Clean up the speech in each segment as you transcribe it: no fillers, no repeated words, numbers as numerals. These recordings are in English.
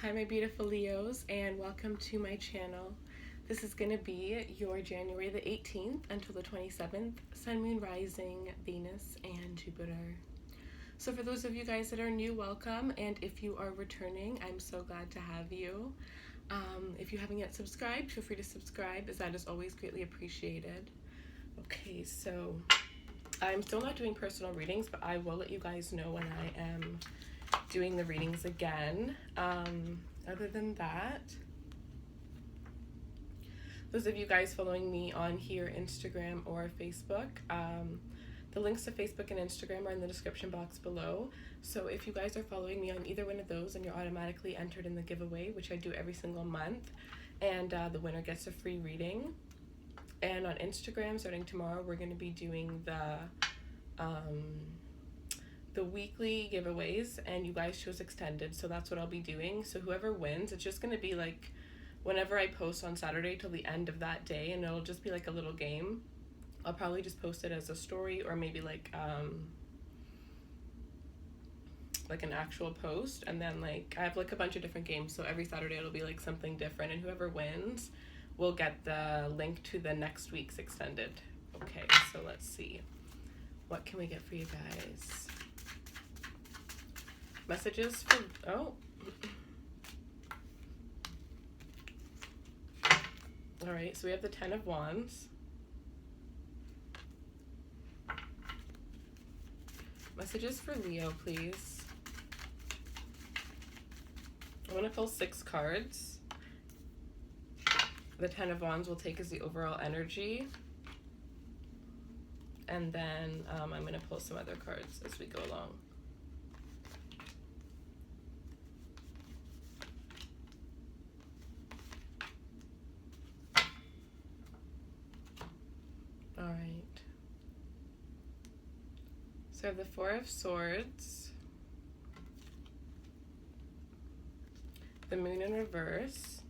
Hi my beautiful Leos, and welcome to my channel. This is going to be your January the 18th until the 27th, Sun, Moon, Rising, Venus, and Jupiter. So for those of you guys that are new, welcome, and if you are returning, I'm so glad to have you. If you haven't yet subscribed, feel free to subscribe, as that is always greatly appreciated. Okay, so I'm still not doing personal readings, but I will let you guys know when I am doing the readings again. Other than that, those of you guys following me on here, Instagram or Facebook, the links to Facebook and Instagram are in the description box below. So if you guys are following me on either one of those, and you're automatically entered in the giveaway, which I do every single month, and the winner gets a free reading. And on Instagram, starting tomorrow, we're going to be doing the weekly giveaways, and you guys chose extended, so that's what I'll be doing. So whoever wins, it's just going to be like whenever I post on Saturday till the end of that day, and it'll just be like a little game. I'll probably just post it as a story, or maybe like an actual post, and then like I have like a bunch of different games, so every Saturday it'll be like something different, and whoever wins will get the link to the next week's extended. Okay, so let's see, what can we get for you guys? Messages for, alright, so we have the 10 of Wands. Messages for Leo, please. I'm going to pull 6 cards. The 10 of Wands will take as the overall energy. And then I'm going to pull some other cards as we go along. Alright. So I have the 4 of Swords, the Moon in reverse,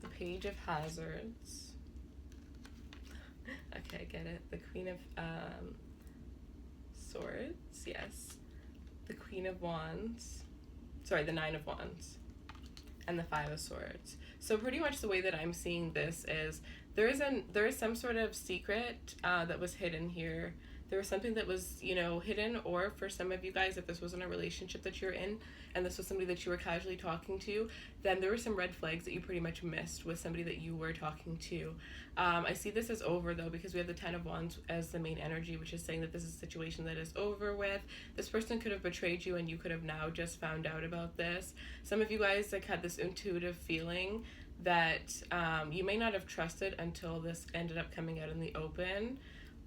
the Page of Hazards, okay, I get it, the Queen of Swords, yes, the Queen of Wands, sorry, the 9 of Wands, and the 5 of Swords. So pretty much the way that I'm seeing this is there is some sort of secret that was hidden here. There was something that was, hidden, or for some of you guys, if this wasn't a relationship that you're in and this was somebody that you were casually talking to, then there were some red flags that you pretty much missed with somebody that you were talking to. I see this as over, though, because we have the 10 of Wands as the main energy, which is saying that this is a situation that is over with. This person could have betrayed you, and you could have now just found out about this. Some of you guys like had this intuitive feeling that you may not have trusted until this ended up coming out in the open.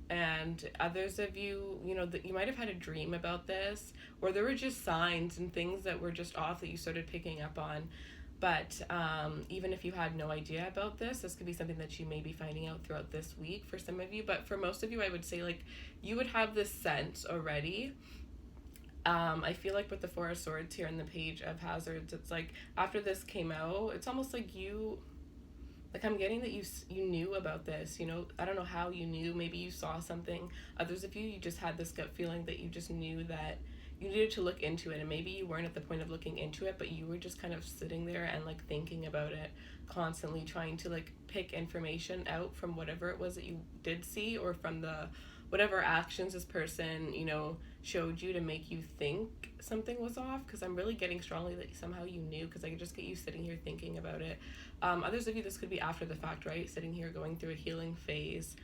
And others of you, that you might have had a dream about this, or there were just signs and things that were just off that you started picking up on. But even if you had no idea about this could be something that you may be finding out throughout this week for some of you. But for most of you, I would say like you would have this sense already. I feel like with the 4 of Swords here and the Page of Hazards, it's like after this came out, it's almost like I'm getting that you knew about this, I don't know how you knew. Maybe you saw something. Others of you just had this gut feeling that you just knew that you needed to look into it, and maybe you weren't at the point of looking into it, but you were just kind of sitting there and like thinking about it constantly, trying to like pick information out from whatever it was that you did see, or from the whatever actions this person, showed you to make you think something was off, because I'm really getting strongly that somehow you knew, because I could just get you sitting here thinking about it. Others of you, this could be after the fact, right? Sitting here going through a healing phase,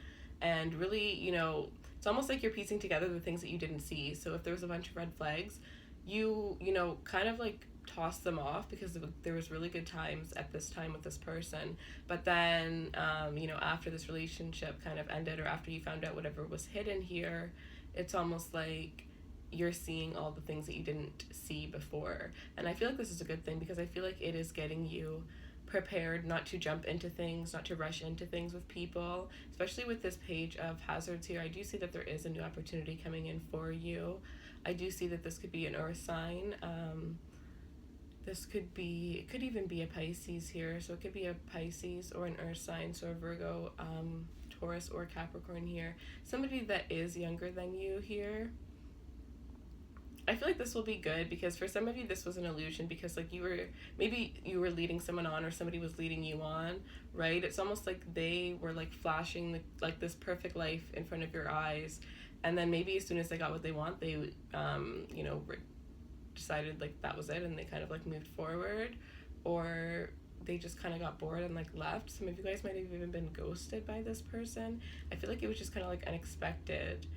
and really, it's almost like you're piecing together the things that you didn't see. So if there was a bunch of red flags, you kind of like toss them off, because there was really good times at this time with this person, but then after this relationship kind of ended, or after you found out whatever was hidden here, it's almost like you're seeing all the things that you didn't see before. And I feel like this is a good thing, because I feel like it is getting you prepared not to jump into things, not to rush into things with people, especially with this Page of Hazards here. I do see that there is a new opportunity coming in for you. I do see that this could be an earth sign. It could even be a Pisces here. So it could be a Pisces or an earth sign, so a Virgo, Taurus, or Capricorn here. Somebody that is younger than you here. I feel like this will be good because for some of you this was an illusion because like maybe you were leading someone on or somebody was leading you on, right? It's almost like they were like flashing like this perfect life in front of your eyes, and then maybe as soon as they got what they want, they decided like that was it and they kind of like moved forward, or they just kind of got bored and like left. Some of you guys might have even been ghosted by this person. I feel like it was just kind of like unexpected.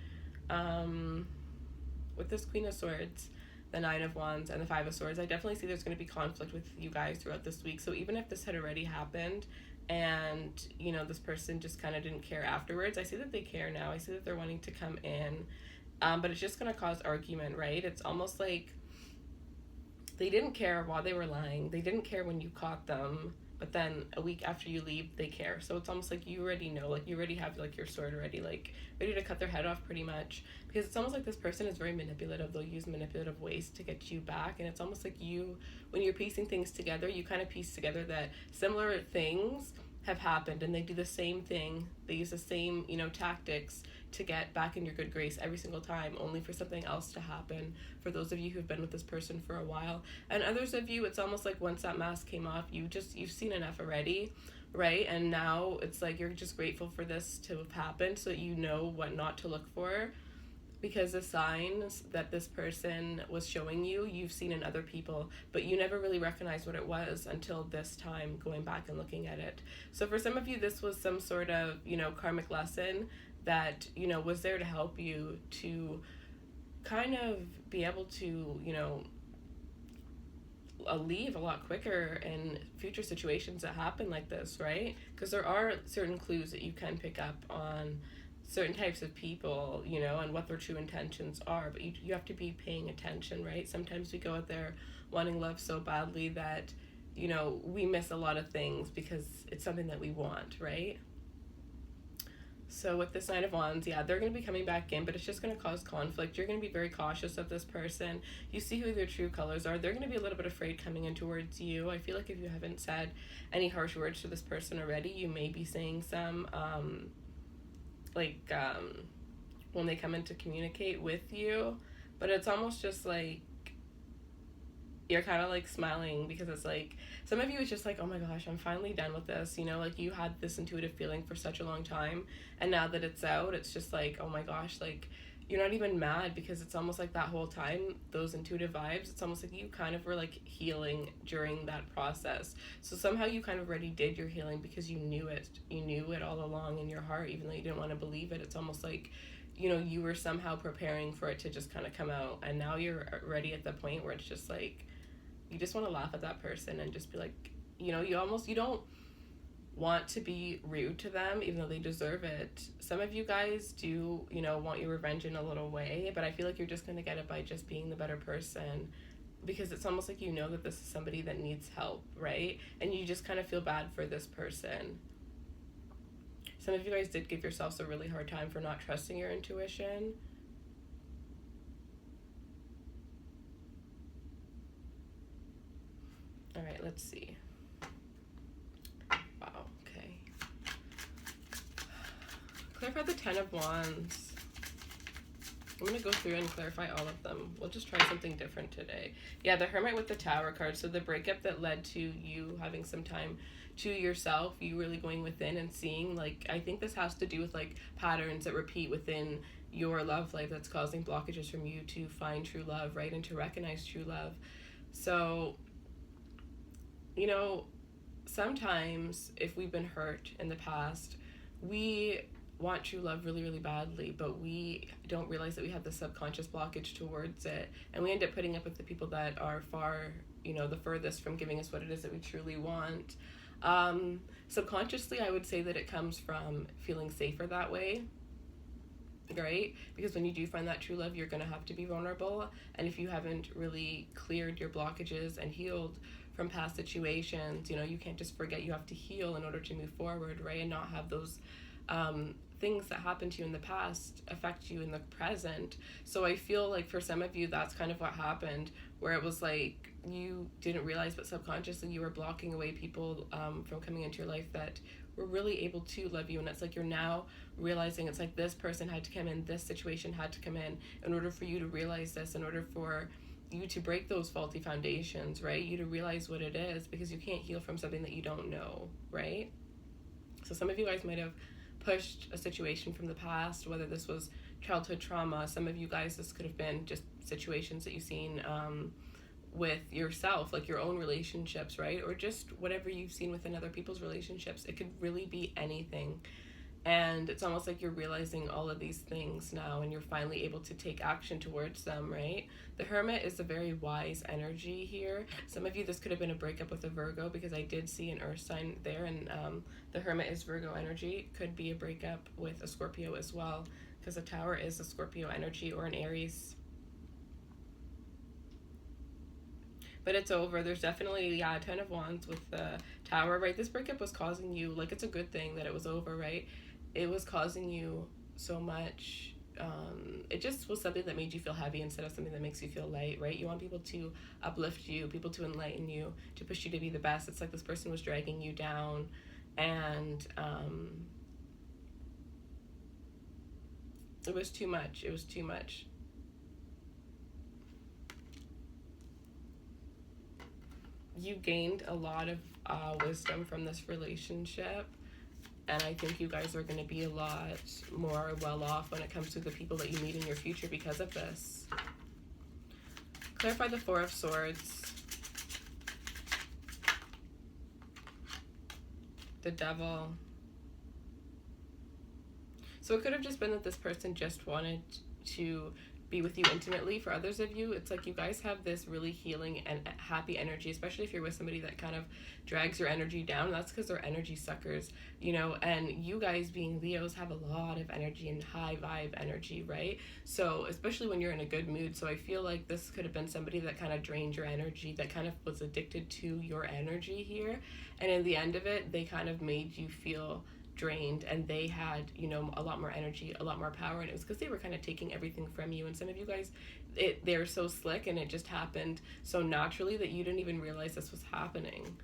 With this Queen of Swords, the Nine of Wands, and the Five of Swords, I definitely see there's going to be conflict with you guys throughout this week. So even if this had already happened and, this person just kind of didn't care afterwards, I see that they care now. I see that they're wanting to come in. But it's just going to cause argument, right? It's almost like they didn't care while they were lying. They didn't care when you caught them. But then a week after you leave, they care. So it's almost like you already know, like you already have like your sword already, like ready to cut their head off pretty much. Because it's almost like this person is very manipulative. They'll use manipulative ways to get you back. And it's almost like when you're piecing things together, you kind of piece together that similar things have happened and they do the same thing. They use the same, tactics to get back in your good grace every single time, only for something else to happen. For those of you who've been with this person for a while, and others of you, it's almost like once that mask came off, you've seen enough already, right? And now it's like you're just grateful for this to have happened, so that you know what not to look for, because the signs that this person was showing you've seen in other people, but you never really recognized what it was until this time going back and looking at it. So for some of you, this was some sort of karmic lesson that was there to help you to kind of be able to leave a lot quicker in future situations that happen like this, right? Because there are certain clues that you can pick up on certain types of people, and what their true intentions are, but you have to be paying attention, right? Sometimes we go out there wanting love so badly that we miss a lot of things because it's something that we want, right? So with this Nine of Wands, yeah, they're going to be coming back in, but it's just going to cause conflict. You're going to be very cautious of this person. You see who their true colors are. They're going to be a little bit afraid coming in towards you. I feel like if you haven't said any harsh words to this person already, you may be saying some, when they come in to communicate with you. But it's almost just like you're kind of like smiling because it's like some of you is just like, oh my gosh, I'm finally done with this, like you had this intuitive feeling for such a long time, and now that it's out, it's just like, oh my gosh, like you're not even mad, because it's almost like that whole time, those intuitive vibes, it's almost like you kind of were like healing during that process. So somehow you kind of already did your healing because you knew it all along in your heart, even though you didn't want to believe it. It's almost like you were somehow preparing for it to just kind of come out, and now you're ready at the point where it's just like you just want to laugh at that person and just be like, you don't want to be rude to them, even though they deserve it. Some of you guys do, want your revenge in a little way, but I feel like you're just going to get it by just being the better person, because it's almost like that this is somebody that needs help, right? And you just kind of feel bad for this person. Some of you guys did give yourselves a really hard time for not trusting your intuition. All right, let's see. Wow, okay. Clarify the Ten of Wands. I'm going to go through and clarify all of them. We'll just try something different today. Yeah, the Hermit with the Tower card. So the breakup that led to you having some time to yourself, you really going within and seeing, like, I think this has to do with, like, patterns that repeat within your love life that's causing blockages from you to find true love, right? And to recognize true love. So sometimes if we've been hurt in the past, we want true love really, really badly, but we don't realize that we have the subconscious blockage towards it, and we end up putting up with the people that are far, the furthest from giving us what it is that we truly want. Subconsciously, I would say that it comes from feeling safer that way, right? Because when you do find that true love, you're going to have to be vulnerable, and if you haven't really cleared your blockages and healed from past situations, you can't just forget. You have to heal in order to move forward, right? And not have those things that happened to you in the past affect you in the present. So I feel like for some of you, that's kind of what happened, where it was like you didn't realize, but subconsciously you were blocking away people from coming into your life that were really able to love you. And it's like you're now realizing it's like this person had to come in, this situation had to come in order for you to realize this, in order for you to break those faulty foundations, right? You to realize what it is, because you can't heal from something that you don't know, right? So some of you guys might have pushed a situation from the past, whether this was childhood trauma. Some of you guys, this could have been just situations that you've seen with yourself, like your own relationships, right? Or just whatever you've seen within other people's relationships. It could really be anything. And it's almost like you're realizing all of these things now, and you're finally able to take action towards them, right? The Hermit is a very wise energy here. Some of you, this could have been a breakup with a Virgo, because I did see an earth sign there, and the Hermit is Virgo energy. Could be a breakup with a Scorpio as well, because the Tower is a Scorpio energy, or an Aries. But it's over. There's definitely, yeah, a Ten of Wands with the Tower, right? This breakup was causing you, like, it's a good thing that it was over, right? It was causing you so much. It just was something that made you feel heavy instead of something that makes you feel light, right? You want people to uplift you, people to enlighten you, to push you to be the best. It's like this person was dragging you down, and it was too much. It was too much. You gained a lot of wisdom from this relationship, and I think you guys are going to be a lot more well off when it comes to the people that you meet in your future because of this. Clarify the Four of Swords, the Devil. So it could have just been that this person just wanted to be with you intimately. For others of you, it's like you guys have this really healing and happy energy, especially if you're with somebody that kind of drags your energy down. That's because they're energy suckers, you know, and you guys being Leos have a lot of energy and high vibe energy, right? So especially when you're in a good mood. So I feel like this could have been somebody that kind of drained your energy, that kind of was addicted to your energy here, and in the end of it, they kind of made you feel drained, and they had, you know, a lot more energy, a lot more power, and it was because they were kind of taking everything from you. And some of you guys, they're so slick, and it just happened so naturally that you didn't even realize this was happening.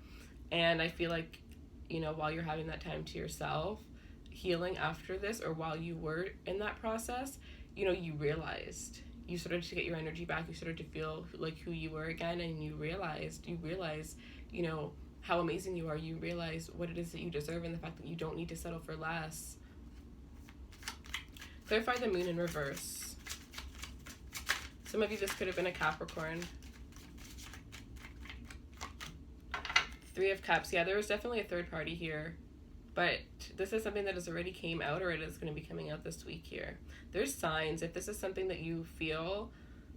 And I feel like, you know, while you're having that time to yourself, healing after this, or while you were in that process, you know, you realized, you started to get your energy back, you started to feel like who you were again, and you realized, you know, how amazing you are. You realize what it is that you deserve, and the fact that you don't need to settle for less. Clarify the Moon in reverse. Some of you, this could have been a Capricorn. Three of Cups. Yeah, there was definitely a third party here, but this is something that has already came out, or it is going to be coming out this week here. There's signs. If this is something that you feel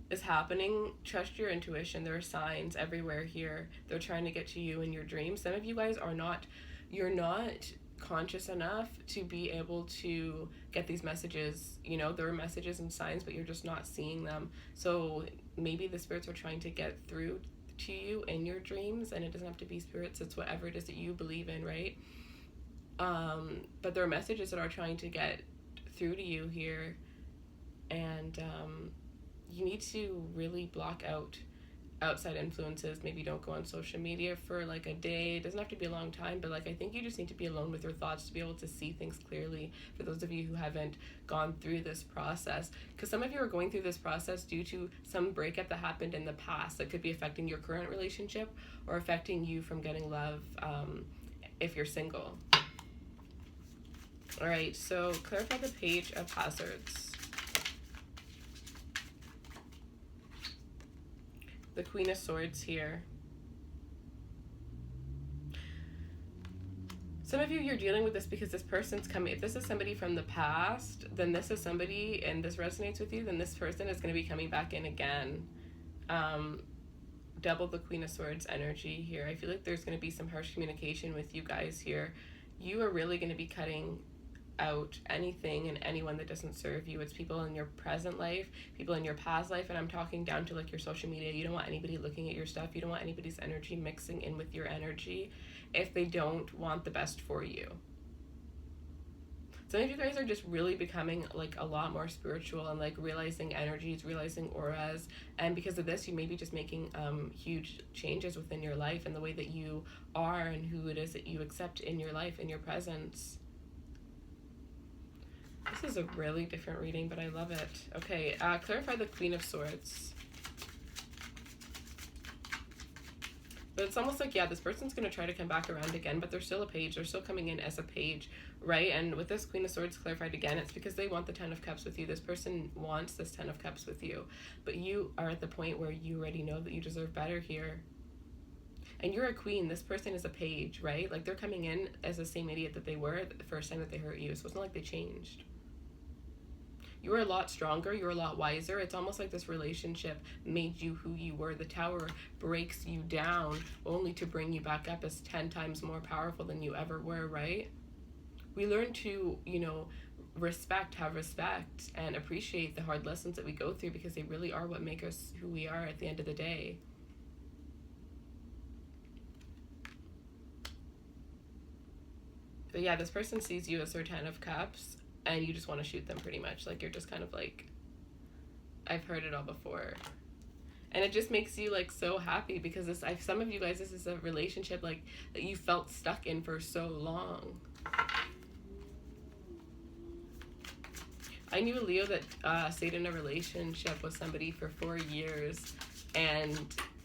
is happening, trust your intuition. There are signs everywhere here. They're trying to get to you in your dreams. Some of you guys are not, you're not conscious enough to be able to get these messages. You know, there are messages and signs, but you're just not seeing them. So maybe the spirits are trying to get through to you in your dreams, and it doesn't have to be spirits, it's whatever it is that you believe in, right? But there are messages that are trying to get through to you here, and you need to really block out outside influences. Maybe don't go on social media for like a day. It doesn't have to be a long time, but like I think you just need to be alone with your thoughts to be able to see things clearly, for those of you who haven't gone through this process. Because some of you are going through this process due to some breakup that happened in the past that could be affecting your current relationship, or affecting you from getting love if you're single. All right, so clarify the Page of Hazards. The Queen of Swords here. Some of you, you're dealing with this because this person's coming. If this is somebody from the past, then this is somebody, and this resonates with you, then this person is going to be coming back in again. Double the Queen of Swords energy here. I feel like there's going to be some harsh communication with you guys here. You are really going to be cutting out anything and anyone that doesn't serve you. It's people in your present life, people in your past life, and I'm talking down to like your social media. You don't want anybody looking at your stuff. You don't want anybody's energy mixing in with your energy if they don't want the best for you. Some of you guys are just really becoming like a lot more spiritual and like realizing energies, realizing auras, and because of this you may be just making huge changes within your life and the way that you are and who it is that you accept in your life, in your presence. This is a really different reading, but I love it. Okay, clarify the Queen of Swords. But it's almost like, yeah, this person's going to try to come back around again, but they're still a page. They're still coming in as a page, right? And with this Queen of Swords clarified again, it's because they want the Ten of Cups with you. This person wants this Ten of Cups with you. But you are at the point where you already know that you deserve better here. And you're a queen. This person is a page, right? Like, they're coming in as the same idiot that they were the first time that they hurt you. So it's not like they changed. You're a lot stronger. You're a lot wiser. It's almost like this relationship made you who you were. The tower breaks you down only to bring you back up as 10 times more powerful than you ever were, right? We learn to, you know, have respect, and appreciate the hard lessons that we go through because they really are what make us who we are at the end of the day. But yeah, this person sees you as their 10 of Cups, and you just want to shoot them pretty much. Like, you're just kind of like, I've heard it all before. And it just makes you like so happy because some of you guys, this is a relationship like that you felt stuck in for so long. I knew a Leo that stayed in a relationship with somebody for 4 years, and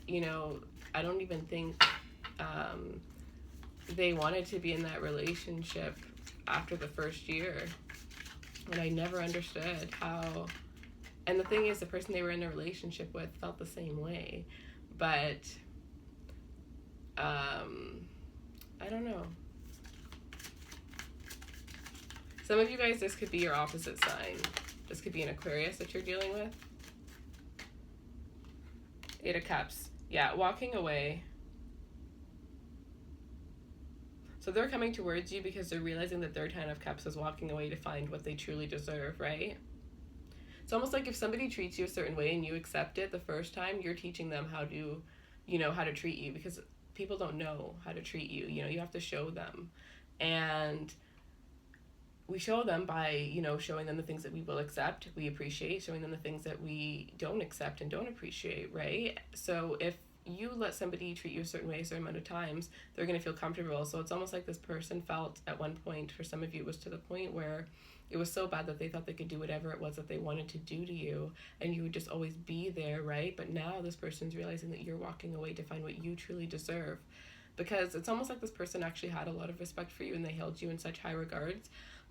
you know, I don't even think they wanted to be in that relationship after the first year. And I never understood how, and the thing is, the person they were in a relationship with felt the same way, but I don't know. Some of you guys, this could be your opposite sign. This could be an Aquarius that you're dealing with. 8 of Cups. Yeah, walking away. So they're coming towards you because they're realizing that their 10 of Cups is walking away to find what they truly deserve, right? It's almost like if somebody treats you a certain way and you accept it the first time, you're teaching them how to, you know, how to treat you, because people don't know how to treat you. You know, you have to show them. And we show them by, you know, showing them the things that we will accept, we appreciate, showing them the things that we don't accept and don't appreciate, right? So if you let somebody treat you a certain way a certain amount of times, they're going to feel comfortable. So it's almost like this person felt at one point, for some of you, it was to the point where it was so bad that they thought they could do whatever it was that they wanted to do to you, and you would just always be there, right? But now this person's realizing that you're walking away to find what you truly deserve, because it's almost like this person actually had a lot of respect for you and they held you in such high regards,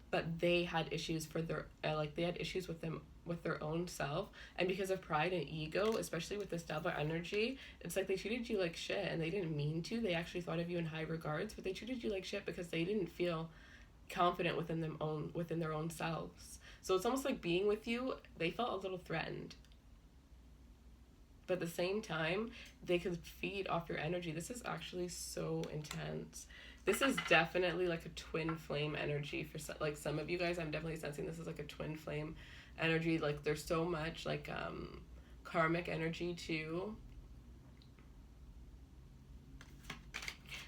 but they had issues for their they had issues with their own self, and because of pride and ego, especially with this Devil energy, it's like they treated you like shit, and they didn't mean to. They actually thought of you in high regards, but they treated you like shit because they didn't feel confident within their own selves. So it's almost like being with you, they felt a little threatened, but at the same time they could feed off your energy. This is actually so intense. This is definitely like a twin flame energy for like some of you guys. I'm definitely sensing this is like a twin flame energy. Like, there's so much like karmic energy too.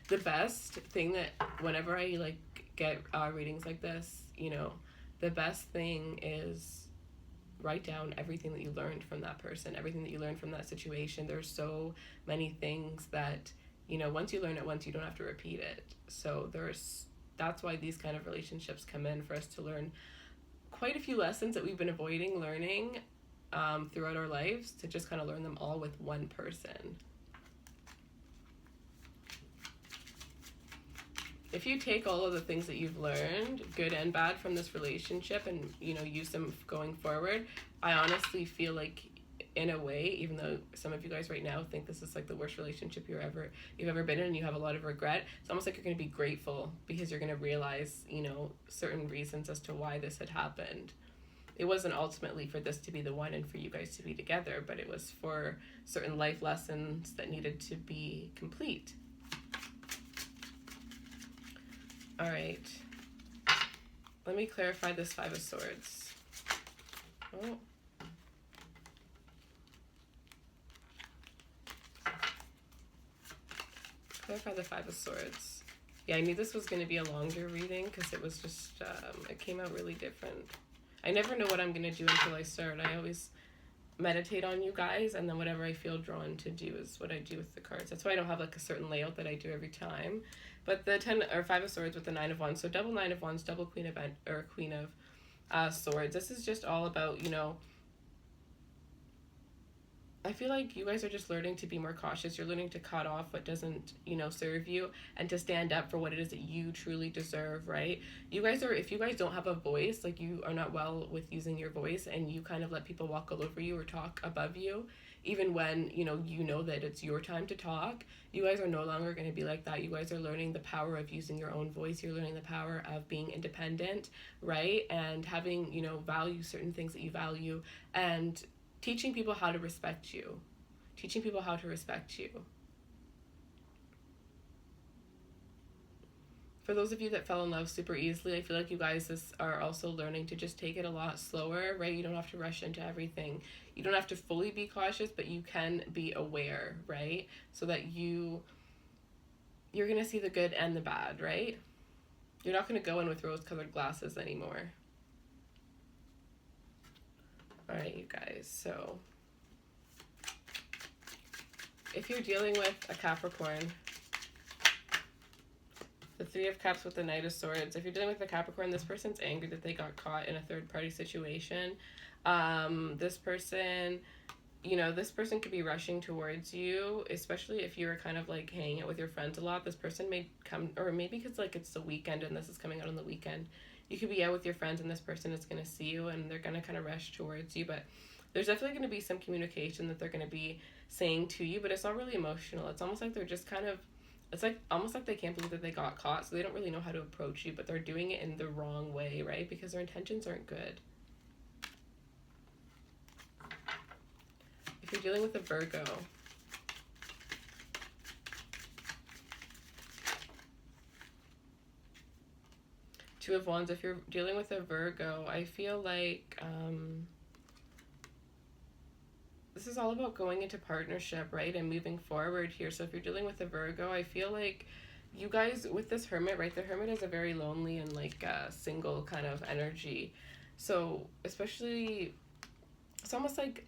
The best thing that whenever I like get readings like this, you know, the best thing is write down everything that you learned from that person, everything that you learned from that situation. There's so many things that, you know, once you learn it once, you don't have to repeat it. So that's why these kind of relationships come in, for us to learn quite a few lessons that we've been avoiding learning throughout our lives, to just kind of learn them all with one person. If you take all of the things that you've learned, good and bad, from this relationship, and, you know, use them going forward, I honestly feel like, in a way, even though some of you guys right now think this is like the worst relationship you've ever been in and you have a lot of regret, it's almost like you're going to be grateful because you're going to realize, you know, certain reasons as to why this had happened. It wasn't ultimately for this to be the one and for you guys to be together, but it was for certain life lessons that needed to be complete. All right, let me clarify this 5 of Swords. Oh. Clarify the 5 of Swords. Yeah, I knew this was going to be a longer reading because it was just, it came out really different. I never know what I'm going to do until I start. I always meditate on you guys, and then whatever I feel drawn to do is what I do with the cards. That's why I don't have like a certain layout that I do every time. But the 10 or 5 of Swords with the 9 of Wands, so double 9 of Wands, double Queen of Swords. This is just all about, you know, I feel like you guys are just learning to be more cautious. You're learning to cut off what doesn't, you know, serve you, and to stand up for what it is that you truly deserve, right? You guys are, if you guys don't have a voice, like you are not well with using your voice, and you kind of let people walk all over you or talk above you, even when, you know that it's your time to talk, you guys are no longer going to be like that. You guys are learning the power of using your own voice. You're learning the power of being independent, right? And having, you know, value certain things that you value, and teaching people how to respect you. Teaching people how to respect you. For those of you that fell in love super easily, I feel like you guys are also learning to just take it a lot slower, right? You don't have to rush into everything. You don't have to fully be cautious, but you can be aware, right? So that you're going to see the good and the bad, right? You're not going to go in with rose-colored glasses anymore. All right, you guys, so if you're dealing with a Capricorn, the 3 of Cups with the Knight of Swords, if you're dealing with a Capricorn, this person's angry that they got caught in a third-party situation. This person, you know, this person could be rushing towards you, especially if you're kind of like hanging out with your friends a lot. This person may come, or maybe because like it's the weekend and this is coming out on the weekend, you could be out with your friends and this person is going to see you and they're going to kind of rush towards you. But there's definitely going to be some communication that they're going to be saying to you, but it's not really emotional. It's almost like they're just kind of, it's like almost like they can't believe that they got caught, so they don't really know how to approach you, but they're doing it in the wrong way, right? Because their intentions aren't good. If you're dealing with a Virgo, Two of Wands, if you're dealing with a Virgo, I feel like this is all about going into partnership, right? And moving forward here. So if you're dealing with a Virgo, I feel like you guys, with this Hermit, right? The Hermit is a very lonely and like single kind of energy. So especially, it's almost like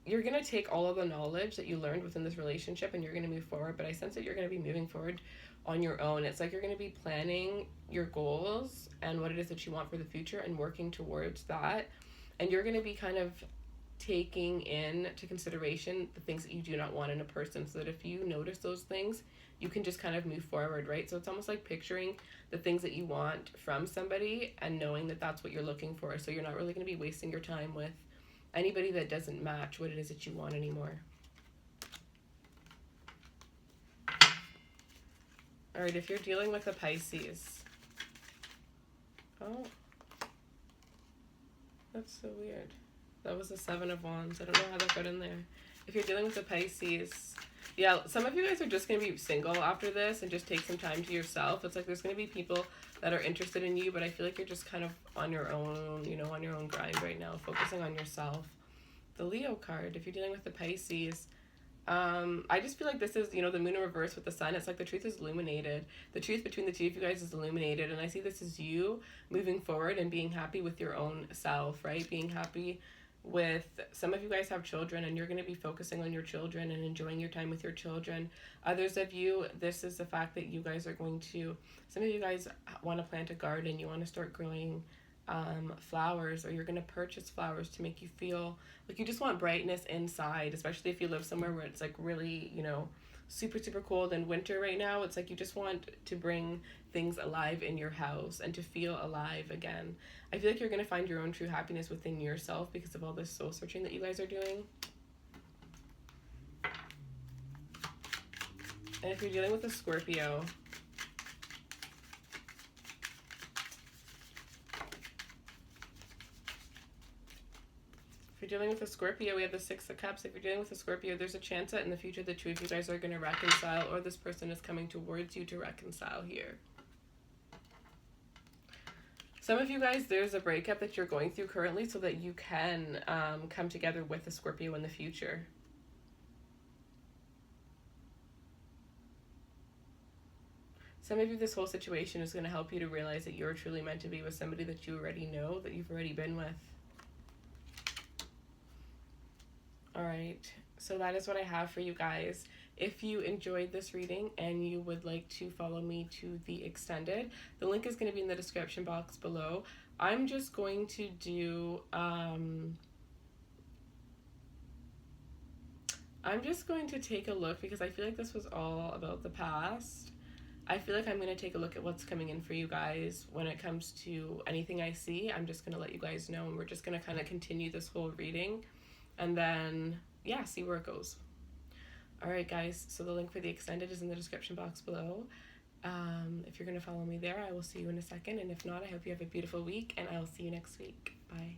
you're going to take all of the knowledge that you learned within this relationship and you're going to move forward. But I sense that you're going to be moving forward on your own. It's like you're going to be planning your goals and what it is that you want for the future and working towards that. And you're going to be kind of taking into consideration the things that you do not want in a person, so that if you notice those things, you can just kind of move forward, right? So it's almost like picturing the things that you want from somebody and knowing that that's what you're looking for. So you're not really going to be wasting your time with anybody that doesn't match what it is that you want anymore. All right, if you're dealing with a Pisces. Oh, that's so weird. That was the 7 of Wands. I don't know how that got in there. If you're dealing with a Pisces, yeah, some of you guys are just going to be single after this and just take some time to yourself. It's like there's going to be people that are interested in you, but I feel like you're just kind of on your own, you know, on your own grind right now, focusing on yourself. The Leo card, if you're dealing with the Pisces, I just feel like this is, you know, the moon in reverse with the sun. It's like the truth is illuminated. The truth between the two of you guys is illuminated. And I see this as you moving forward and being happy with your own self, right? Being happy with, some of you guys have children and you're going to be focusing on your children and enjoying your time with your children. Others of you, this is the fact that you guys are going to, some of you guys want to plant a garden. You want to start growing flowers, or you're going to purchase flowers to make you feel like you just want brightness inside, especially if you live somewhere where it's like really, you know, super cold in winter right now. It's like you just want to bring things alive in your house and to feel alive again. I feel like you're going to find your own true happiness within yourself because of all this soul searching that you guys are doing. And if you're dealing with a Scorpio, if you're dealing with a Scorpio, we have the 6 of Cups. If you're dealing with a Scorpio, there's a chance that in the future the two of you guys are going to reconcile, or this person is coming towards you to reconcile here. Some of you guys, there's a breakup that you're going through currently so that you can come together with a Scorpio in the future. some of you, this whole situation is going to help you to realize that you're truly meant to be with somebody that you already know, that you've already been with. All right, so that is what I have for you guys. If you enjoyed this reading and you would like to follow me to the extended, the link is going to be in the description box below. I'm just going to do, I'm just going to take a look, because I feel like this was all about the past. I feel like I'm going to take a look at what's coming in for you guys when it comes to anything I see. I'm just going to let you guys know, and we're just going to kind of continue this whole reading, and then, yeah, see where it goes. All right, guys, so the link for the extended is in the description box below. If you're going to follow me there, I will see you in a second, and if not, I hope you have a beautiful week, and I'll see you next week. Bye.